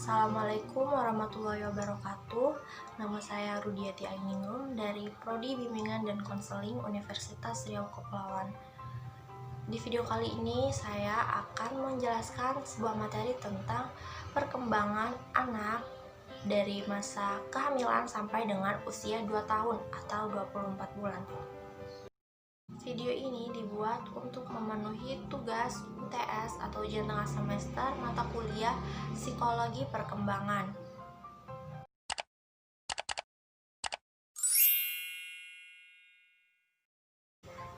Assalamualaikum warahmatullahi wabarakatuh. Nama saya Rudiati Ainingrum dari Prodi Bimbingan dan Konseling Universitas Riau Kepulauan. Di video kali ini saya akan menjelaskan sebuah materi tentang perkembangan anak dari masa kehamilan sampai dengan usia 2 tahun atau 24 bulan. Video ini dibuat untuk memenuhi tugas UTS atau ujian tengah semester mata kuliah Psikologi Perkembangan.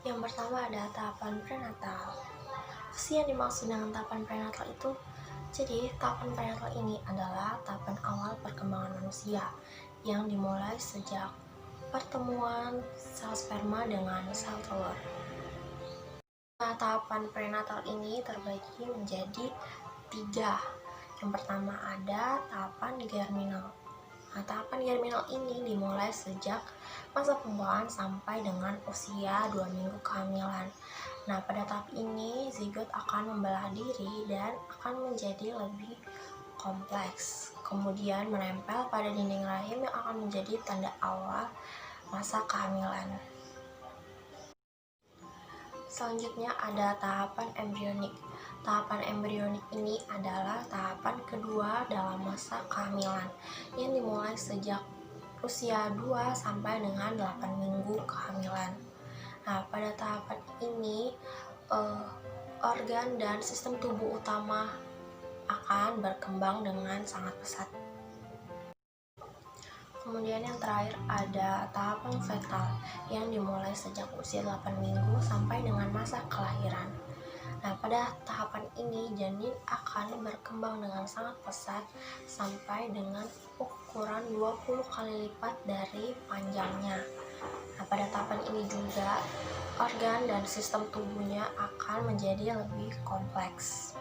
Yang pertama ada tahapan prenatal. Apa yang dimaksud dengan tahapan prenatal itu? Jadi, tahapan prenatal ini adalah tahapan awal perkembangan manusia yang dimulai sejak pertemuan sel sperma dengan sel telur. Nah, tahapan prenatal ini terbagi menjadi 3. Yang pertama ada tahapan germinal. Nah, tahapan germinal ini dimulai sejak masa pembuahan sampai dengan usia 2 minggu kehamilan. Nah, pada tahap ini zigot akan membelah diri dan akan menjadi lebih kompleks. Kemudian menempel pada dinding rahim yang akan menjadi tanda awal masa kehamilan. Selanjutnya ada tahapan embrionik. Tahapan embrionik ini adalah tahapan kedua dalam masa kehamilan yang dimulai sejak usia 2 sampai dengan 8 minggu kehamilan. Nah, pada tahapan ini organ dan sistem tubuh utama akan berkembang dengan sangat pesat. Kemudian yang terakhir ada tahapan fetal yang dimulai sejak usia 8 minggu sampai dengan masa kelahiran. Nah, pada tahapan ini janin akan berkembang dengan sangat pesat sampai dengan ukuran 20 kali lipat dari panjangnya. Nah, pada tahapan ini juga organ dan sistem tubuhnya akan menjadi lebih kompleks.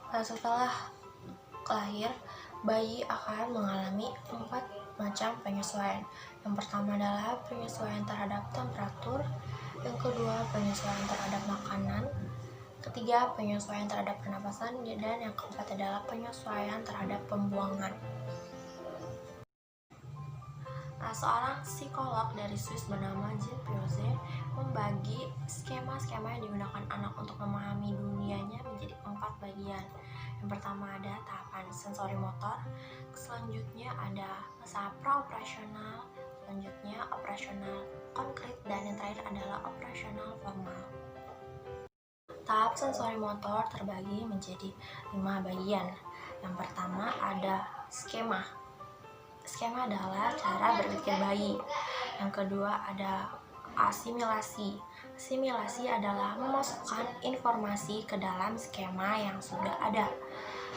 Nah, setelah lahir, bayi akan mengalami 4 macam penyesuaian. Yang pertama adalah penyesuaian terhadap temperatur, yang kedua penyesuaian terhadap makanan, ketiga penyesuaian terhadap pernapasan, dan yang keempat adalah penyesuaian terhadap pembuangan. Nah, seorang psikolog dari Swiss bernama Jean Piaget membagi skema-skema yang digunakan anak untuk memahami dunianya menjadi 4 bagian. Yang pertama ada tahapan sensori motor, selanjutnya ada masa praoperasional, selanjutnya operasional konkret, dan yang terakhir adalah operasional formal. Tahap sensori motor terbagi menjadi 5 bagian. Yang pertama ada skema. Skema adalah cara berpikir bayi. Yang kedua ada asimilasi. Asimilasi adalah memasukkan informasi ke dalam skema yang sudah ada.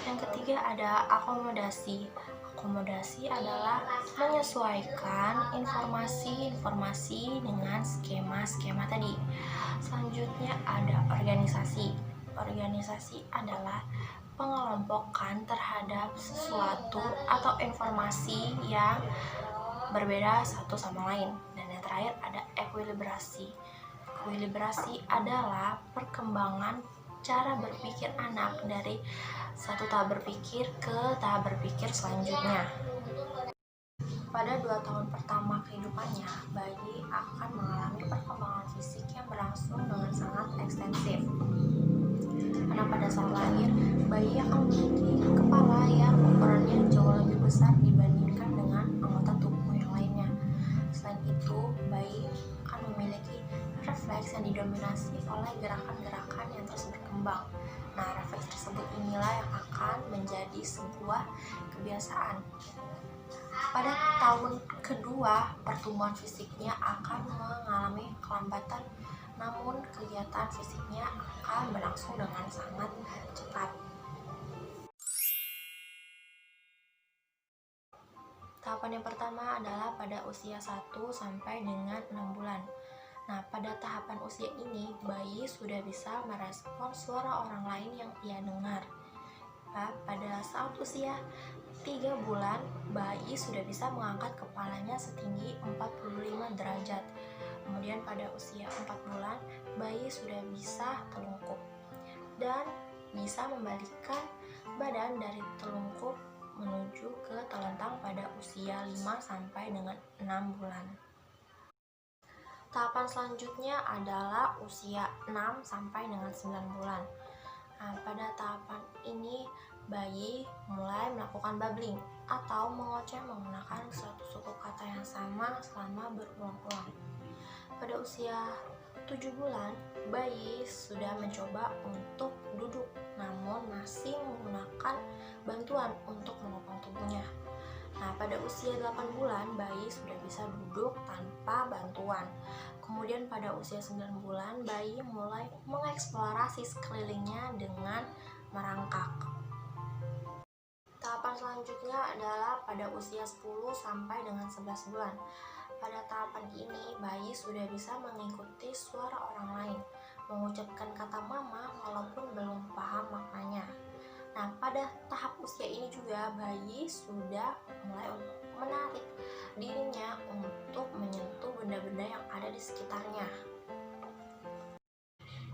Yang ketiga ada akomodasi. Akomodasi adalah menyesuaikan informasi-informasi dengan skema-skema tadi. Selanjutnya ada organisasi. Organisasi adalah pengelompokan terhadap sesuatu atau informasi yang berbeda satu sama lain. Dan yang terakhir ada ekuilibrasi. Ekuilibrasi adalah perkembangan cara berpikir anak dari satu tahap berpikir ke tahap berpikir selanjutnya. Pada 2 tahun pertama kehidupannya, bayi akan mengalami perkembangan fisik yang berlangsung dengan sangat ekstensif. Karena pada saat lahir, bayi akan memiliki kepala yang ukurannya jauh lebih besar dibandingkan dengan anggota tubuh yang lainnya. Selain itu, bayi akan memiliki refleks yang didominasi oleh gerakan-gerakan yang terus berkembang. Nah, refleks tersebut inilah yang akan menjadi sebuah kebiasaan. Pada tahun kedua, pertumbuhan fisiknya akan mengalami kelambatan, namun kegiatan fisiknya akan berlangsung dengan sangat cepat. Tahapan yang pertama adalah pada usia 1 sampai dengan 6 bulan. Nah, pada tahapan usia ini, bayi sudah bisa merespons suara orang lain yang ia dengar. Nah, pada saat usia 3 bulan, bayi sudah bisa mengangkat kepalanya setinggi 45 derajat. Kemudian pada usia 4 bulan, bayi sudah bisa telungkup. dan bisa membalikkan badan dari telungkup menuju ke telentang pada usia 5 sampai dengan 6 bulan. Tahapan selanjutnya adalah usia 6 sampai dengan 9 bulan. Nah, pada tahapan ini bayi mulai melakukan babbling atau mengoceh menggunakan suatu suku kata yang sama selama berulang-ulang. Pada usia 7 bulan, bayi sudah mencoba untuk duduk namun masih menggunakan bantuan untuk menopang tubuhnya. Nah, pada usia 8 bulan, bayi sudah bisa duduk tanpa bantuan. Kemudian pada usia 9 bulan, bayi mulai mengeksplorasi sekelilingnya dengan merangkak. Tahapan selanjutnya adalah pada usia 10 sampai dengan 11 bulan. Pada tahapan ini, bayi sudah bisa mengikuti suara orang lain, mengucapkan kata mama walaupun belum paham maknanya. Nah, pada tahap usia ini juga bayi sudah mulai menarik dirinya untuk menyentuh benda-benda yang ada di sekitarnya.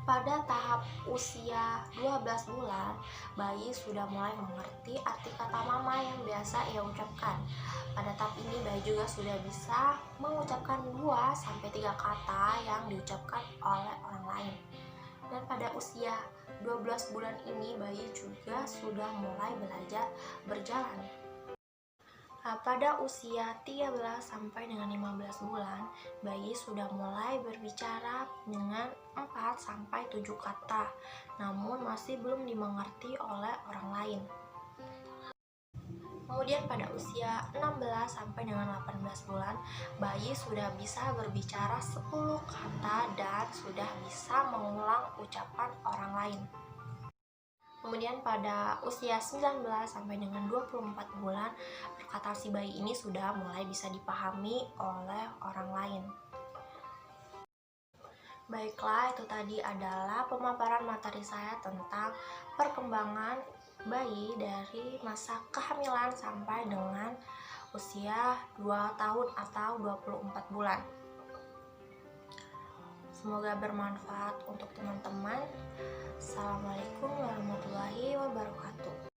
Pada tahap usia 12 bulan, bayi sudah mulai mengerti arti kata mama yang biasa ia ucapkan. Pada tahap ini bayi juga sudah bisa mengucapkan 2-3 kata yang diucapkan oleh orang lain. Dan pada usia 12 bulan ini bayi juga sudah mulai belajar berjalan. Nah, pada usia 13 sampai dengan 15 bulan, bayi sudah mulai berbicara dengan 4 sampai 7 kata, namun masih belum dimengerti oleh orang lain. Kemudian pada usia 16 sampai dengan 18 bulan, bayi sudah bisa berbicara 10 kata dan sudah bisa mengulang ucapan orang lain. Kemudian pada usia 19 sampai dengan 24 bulan, perkataan si bayi ini sudah mulai bisa dipahami oleh orang lain. Baiklah, itu tadi adalah pemaparan materi saya tentang perkembangan bayi dari masa kehamilan sampai dengan usia 2 tahun atau 24 bulan. Semoga bermanfaat untuk teman-teman. Assalamualaikum warahmatullahi wabarakatuh.